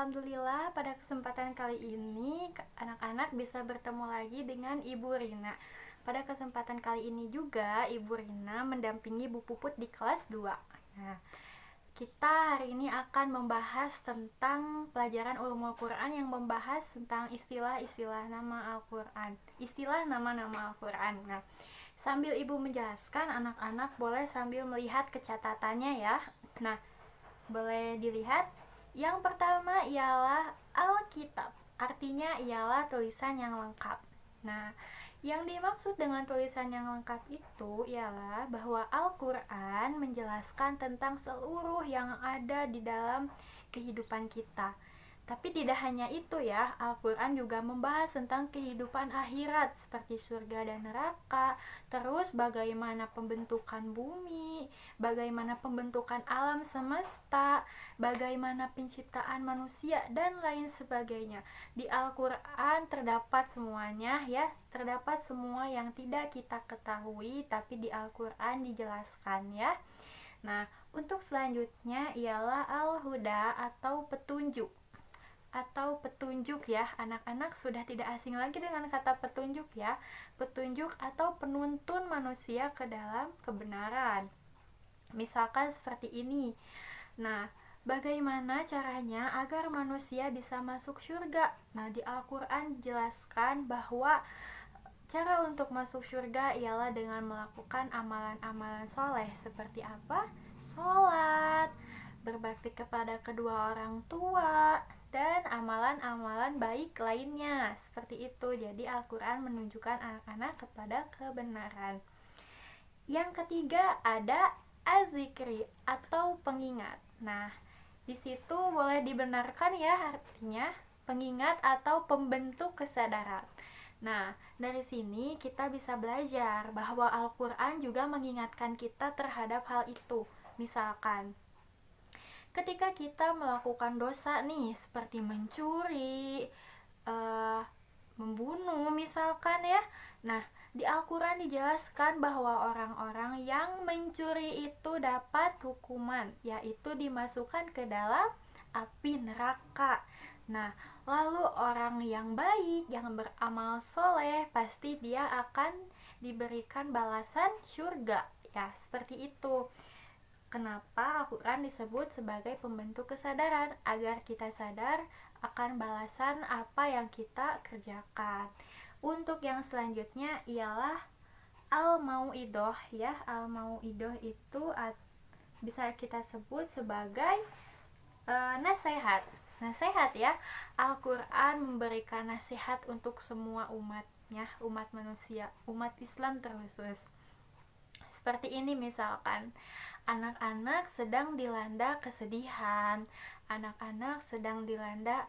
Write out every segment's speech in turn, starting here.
Alhamdulillah pada kesempatan kali ini anak-anak bisa bertemu lagi dengan Ibu Rina. Pada kesempatan kali ini juga Ibu Rina mendampingi Bu Puput di kelas 2. Nah, kita hari ini akan membahas tentang pelajaran Ulumul Quran yang membahas tentang istilah-istilah nama Al-Quran, istilah nama-nama Al-Quran. Nah, sambil Ibu menjelaskan, anak-anak boleh sambil melihat kecatatannya ya. Nah, boleh dilihat. Yang pertama ialah Alkitab, artinya ialah tulisan yang lengkap. Nah, yang dimaksud dengan tulisan yang lengkap itu ialah bahwa Al-Quran menjelaskan tentang seluruh yang ada di dalam kehidupan kita. Tapi tidak hanya itu ya, Al-Quran juga membahas tentang kehidupan akhirat seperti surga dan neraka, terus bagaimana pembentukan bumi, bagaimana pembentukan alam semesta, bagaimana penciptaan manusia, dan lain sebagainya. Di Al-Quran terdapat semuanya ya, terdapat semua yang tidak kita ketahui, tapi di Al-Quran dijelaskan ya. Nah, untuk selanjutnya ialah Al-Huda atau petunjuk. Ya, anak-anak sudah tidak asing lagi dengan kata petunjuk ya. Petunjuk atau penuntun manusia ke dalam kebenaran. Misalkan seperti ini. Nah, bagaimana caranya agar manusia bisa masuk surga? Nah, di Al-Quran dijelaskan bahwa cara untuk masuk surga ialah dengan melakukan amalan-amalan soleh. Seperti apa? Sholat, berbakti kepada kedua orang tua, dan amalan-amalan baik lainnya. Seperti itu. Jadi Al-Quran menunjukkan anak-anak kepada kebenaran. Yang ketiga ada az-zikri atau pengingat. Nah, di situ boleh dibenarkan ya, artinya pengingat atau pembentuk kesadaran. Nah, dari sini kita bisa belajar bahwa Al-Quran juga mengingatkan kita terhadap hal itu. Misalkan, ketika kita melakukan dosa nih, seperti mencuri, membunuh misalkan ya. Nah, di Al-Quran dijelaskan bahwa orang-orang yang mencuri itu dapat hukuman, yaitu dimasukkan ke dalam api neraka. Nah, lalu orang yang baik, yang beramal soleh, pasti dia akan diberikan balasan surga. Ya, seperti itu. Kenapa Al-Quran disebut sebagai pembentuk kesadaran? Agar kita sadar akan balasan apa yang kita kerjakan. Untuk yang selanjutnya ialah Al-Mau'idoh ya. Al-Mau'idoh itu bisa kita sebut sebagai nasihat. Nasihat ya. Al-Quran memberikan nasihat untuk semua umatnya, umat manusia, umat Islam terkhusus. Seperti ini misalkan, anak-anak sedang dilanda kesedihan, anak-anak sedang dilanda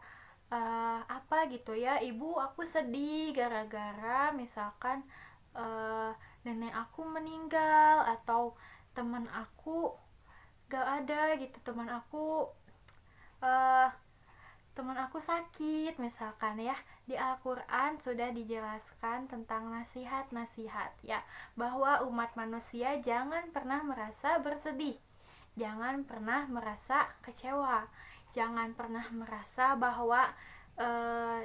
apa gitu ya, ibu aku sedih gara-gara misalkan nenek aku meninggal, atau teman aku gak ada gitu, teman aku sakit misalkan ya. Di Al-Quran sudah dijelaskan tentang nasihat-nasihat ya, bahwa umat manusia jangan pernah merasa bersedih, jangan pernah merasa kecewa, jangan pernah merasa bahwa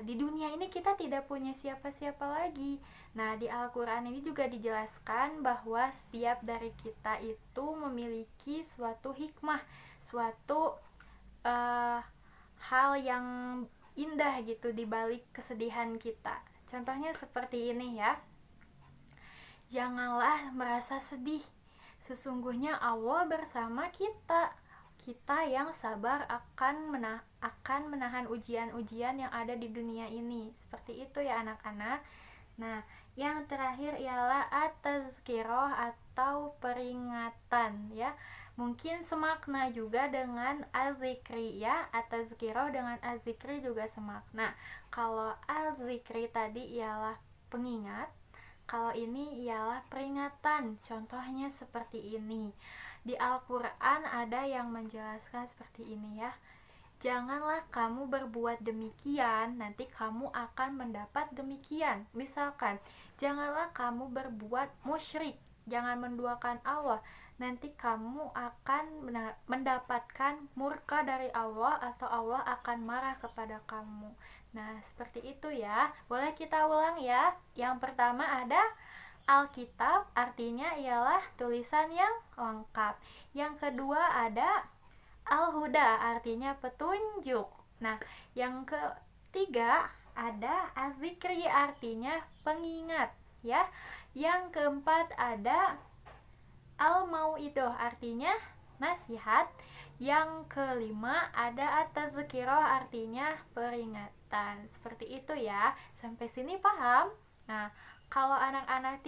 di dunia ini kita tidak punya siapa-siapa lagi. Nah, di Al-Quran ini juga dijelaskan bahwa setiap dari kita itu memiliki suatu hikmah, suatu hal yang indah gitu di balik kesedihan kita. Contohnya seperti ini ya. Janganlah merasa sedih. Sesungguhnya Allah bersama kita. Kita yang sabar akan menahan ujian-ujian yang ada di dunia ini. Seperti itu ya anak-anak. Nah, yang terakhir ialah at-tazkirah atau peringatan ya. Mungkin semakna juga dengan az-zikri ya. At-tazkirah dengan az-zikri juga semakna. Kalau az-zikri tadi ialah pengingat, kalau ini ialah peringatan. Contohnya seperti ini. Di Al-Quran ada yang menjelaskan seperti ini ya. Janganlah kamu berbuat demikian, nanti kamu akan mendapat demikian. Misalkan, janganlah kamu berbuat musyrik, jangan menduakan Allah, nanti kamu akan mendapatkan murka dari Allah atau Allah akan marah kepada kamu. Nah, seperti itu ya. Boleh kita ulang ya. Yang pertama ada Alkitab, artinya ialah tulisan yang lengkap. Yang kedua ada Al-Huda, artinya petunjuk. Nah, yang ketiga ada Az-Zikri, artinya pengingat ya. Yang keempat ada Al-Mau'idoh, artinya nasihat. Yang kelima ada At-Tazkirah, artinya peringatan. Seperti itu ya. Sampai sini paham? Nah, kalau anak-anak